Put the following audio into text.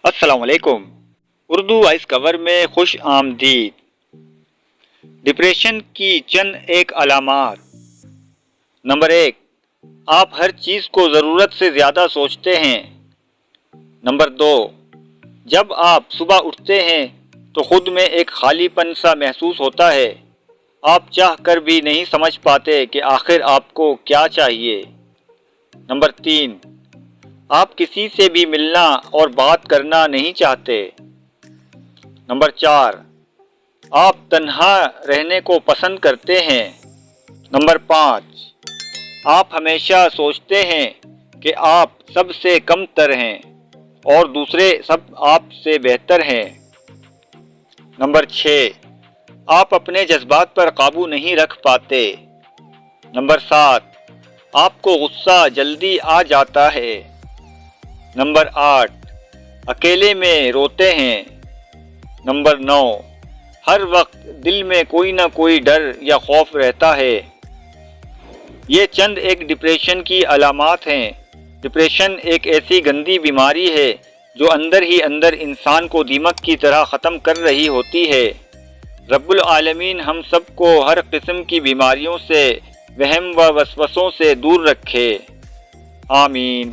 السلام علیکم۔ اردو وائس کور میں خوش آمدید۔ ڈپریشن کی چند ایک علامات۔ نمبر 1، آپ ہر چیز کو ضرورت سے زیادہ سوچتے ہیں۔ نمبر 2، جب آپ صبح اٹھتے ہیں تو خود میں ایک خالی پن سا محسوس ہوتا ہے۔ آپ چاہ کر بھی نہیں سمجھ پاتے کہ آخر آپ کو کیا چاہیے۔ نمبر 3، آپ کسی سے بھی ملنا اور بات کرنا نہیں چاہتے۔ نمبر 4، آپ تنہا رہنے کو پسند کرتے ہیں۔ نمبر 5، آپ ہمیشہ سوچتے ہیں کہ آپ سب سے کم تر ہیں اور دوسرے سب آپ سے بہتر ہیں۔ نمبر 6، آپ اپنے جذبات پر قابو نہیں رکھ پاتے۔ نمبر 7، آپ کو غصہ جلدی آ جاتا ہے۔ نمبر 8، اکیلے میں روتے ہیں۔ نمبر 9، ہر وقت دل میں کوئی نہ کوئی ڈر یا خوف رہتا ہے۔ یہ چند ایک ڈپریشن کی علامات ہیں۔ ڈپریشن ایک ایسی گندی بیماری ہے جو اندر ہی اندر انسان کو دیمک کی طرح ختم کر رہی ہوتی ہے۔ رب العالمین ہم سب کو ہر قسم کی بیماریوں سے، وہم و وسوسوں سے دور رکھے۔ آمین۔